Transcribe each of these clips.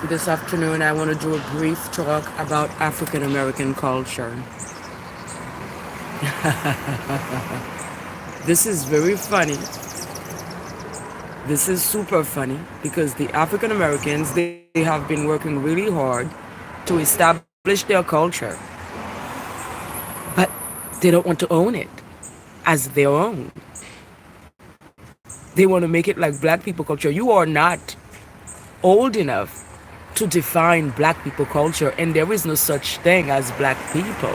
This afternoon, I want to do a brief talk about African American culture. This is very funny. This is super funny because the African Americans, they have been working really hard to establish their culture, but they don't want to own it as their own. They want to make it like black people culture. You are not old enough to define black people culture, and there is no such thing as black people.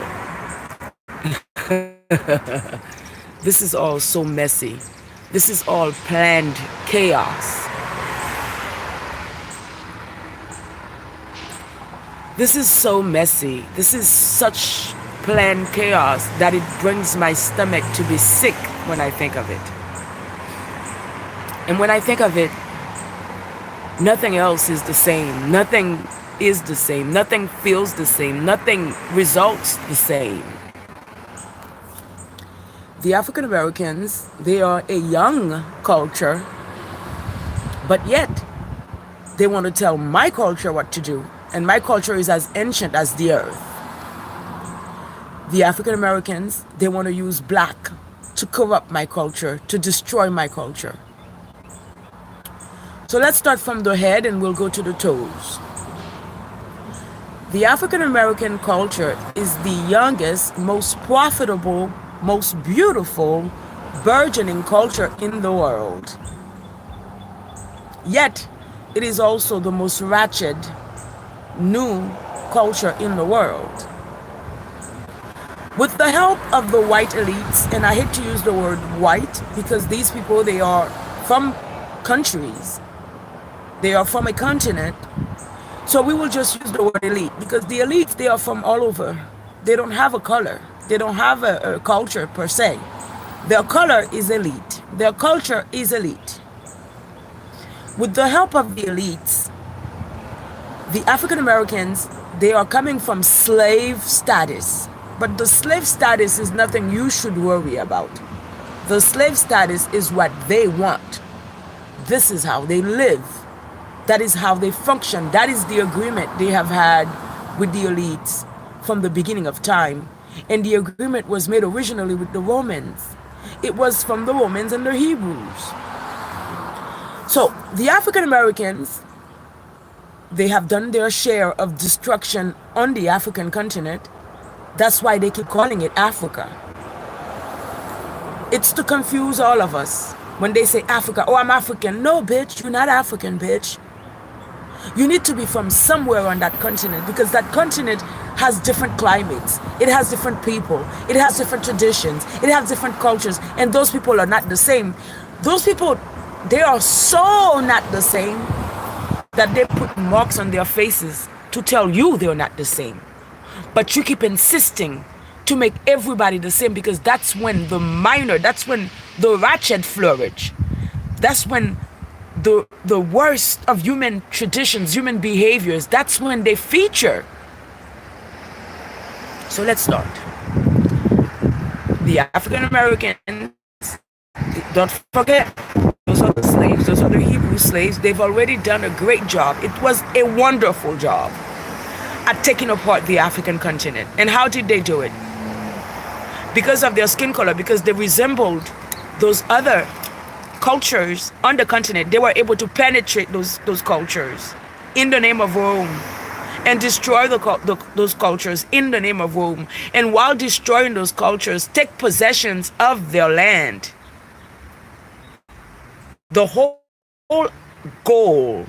This is all so messy. This is all planned chaos. This is so messy. This is such planned chaos that it brings my stomach to be sick when I think of it. And when I think of it, nothing else is the same. Nothing is the same. Nothing feels the same. Nothing results the same. The African Americans, they are a young culture, but yet they want to tell my culture what to do. And my culture is as ancient as the earth. The African Americans, they want to use black to corrupt my culture, to destroy my culture. So let's start from the head and we'll go to the toes. The African American culture is the youngest, most profitable, most beautiful, burgeoning culture in the world. Yet, it is also the most ratchet, new culture in the world. With the help of the white elites, and I hate to use the word white because these people, they are from countries. They are from a continent. So we will just use the word elite because the elites, they are from all over. They don't have a color. They don't have a culture per se. Their color is elite. Their culture is elite. With the help of the elites, the African Americans, they are coming from slave status. But the slave status is nothing you should worry about. The slave status is what they want. This is how they live. That is how they function. That is the agreement they have had with the elites from the beginning of time. And the agreement was made originally with the Romans. It was from the Romans and the Hebrews. So the African Americans, they have done their share of destruction on the African continent. That's why they keep calling it Africa. It's to confuse all of us. When they say Africa, oh, I'm African. No, bitch, you're not African, bitch. You need to be from somewhere on that continent because that continent has different climates. It has different people. It has different traditions. It has different cultures. And those people are not the same. Those people, they are so not the same that they put marks on their faces to tell you they're not the same. But you keep insisting to make everybody the same because that's when that's when the ratchet flourish. That's when the worst of human traditions, human behaviors, that's when they feature. So let's start. The African Americans, don't forget, those are the slaves, those are the Hebrew slaves. They've already done a great job. It was a wonderful job at taking apart the African continent. And how did they do it? Because of their skin color, because they resembled those other cultures on the continent. They were able to penetrate those cultures in the name of Rome and destroy those cultures in the name of Rome. And while destroying those cultures, take possessions of their land. The whole goal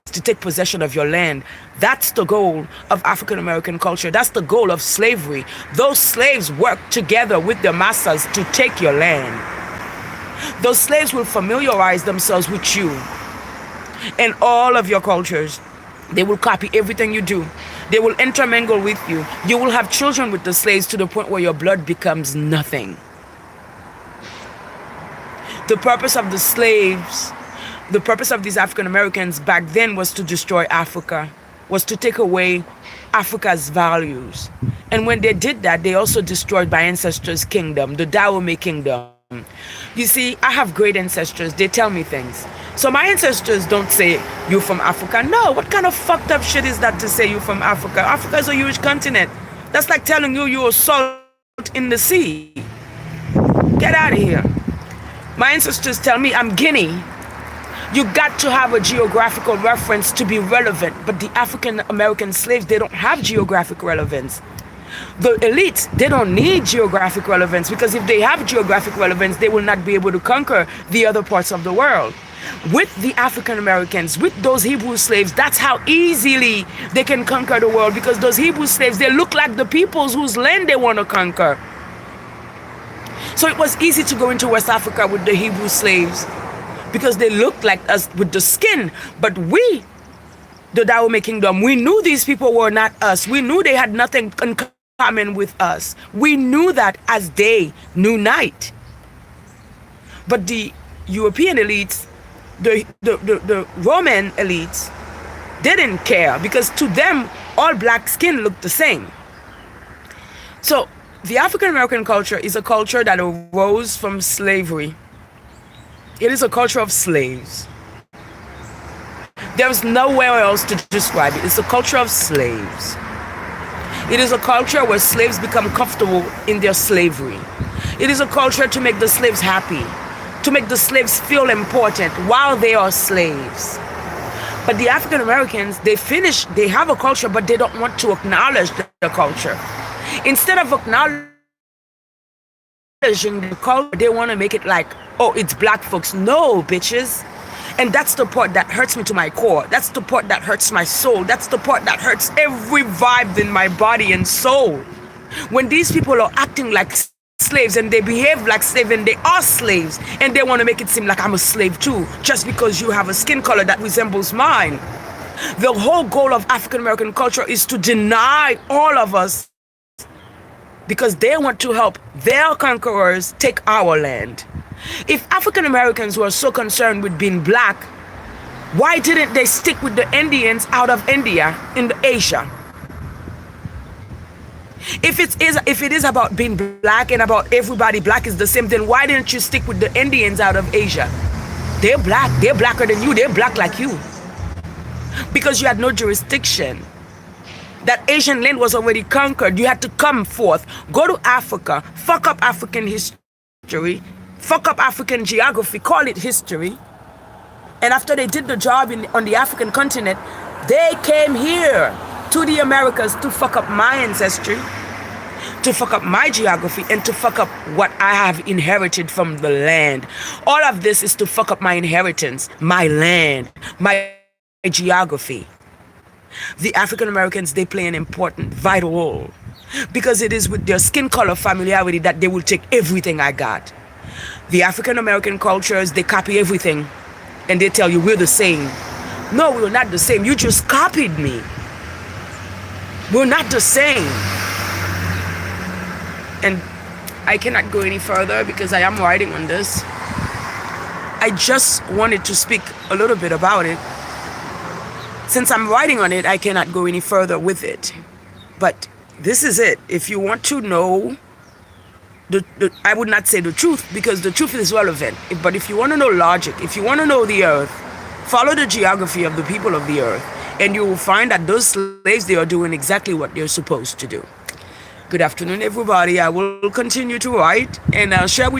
is to take possession of your land. That's the goal of African American culture. That's the goal of slavery. Those slaves worked together with their masters to take your land. Those slaves will familiarize themselves with you and all of your cultures. They will copy everything you do. They will intermingle with you. You will have children with the slaves to the point where your blood becomes nothing. The purpose of the slaves, the purpose of these African Americans back then was to destroy Africa, was to take away Africa's values. And when they did that, they also destroyed my ancestors' kingdom, the Dahomey kingdom. You see, I have great ancestors. They tell me things. So my ancestors don't say you from Africa. No, what kind of fucked up shit is that to say you from Africa? Africa is a huge continent. That's like telling you you're salt in the sea. Get out of here. My ancestors tell me I'm Guinea. You got to have a geographical reference to be relevant. But the African American slaves, they don't have geographic relevance. The elites, they don't need geographic relevance, because if they have geographic relevance, they will not be able to conquer the other parts of the world. With the African Americans, with those Hebrew slaves, that's how easily they can conquer the world, because those Hebrew slaves, they look like the peoples whose land they want to conquer. So it was easy to go into West Africa with the Hebrew slaves because they looked like us with the skin. But we, the Dahomey Kingdom, we knew these people were not us. We knew they had nothing in common with us. We knew that as day knew night. But the European elites, the Roman elites, they didn't care, because to them, all black skin looked the same. So the African American culture is a culture that arose from slavery. It is a culture of slaves. There's nowhere else to describe it. It's a culture of slaves. It is a culture where slaves become comfortable in their slavery. It is a culture to make the slaves happy, to make the slaves feel important while they are slaves. But the African Americans, they have a culture, but they don't want to acknowledge the culture. Instead of acknowledging the culture, they want to make it like, oh, it's black folks. No, bitches. And that's the part that hurts me to my core. That's the part that hurts my soul. That's the part that hurts every vibe in my body and soul. When these people are acting like slaves and they behave like slaves and they are slaves, and they want to make it seem like I'm a slave too, just because you have a skin color that resembles mine. The whole goal of African American culture is to deny all of us, because they want to help their conquerors take our land. If African Americans were so concerned with being black, why didn't they stick with the Indians out of India in Asia? If it is about being black and about everybody black is the same, then why didn't you stick with the Indians out of Asia? They're black. They're blacker than you. They're black like you. Because you had no jurisdiction. That Asian land was already conquered. You had to come forth, go to Africa, fuck up African history, fuck up African geography, call it history. And after they did the job on the African continent, they came here to the Americas to fuck up my ancestry, to fuck up my geography, and to fuck up what I have inherited from the land. All of this is to fuck up my inheritance, my land, my geography. The African Americans, they play an important, vital role, because it is with their skin color familiarity that they will take everything I got. The African American cultures, they copy everything, and they tell you we're the same. No, we're not the same. You just copied me. We're not the same. And I cannot go any further because I am writing on this. I just wanted to speak a little bit about it. Since I'm writing on it, I cannot go any further with it. But this is it. If you want to know, I would not say the truth, because the truth is relevant. But if you want to know logic, if you want to know the earth, follow the geography of the people of the earth, and you will find that those slaves, they are doing exactly what they're supposed to do. Good afternoon, everybody. I will continue to write and share with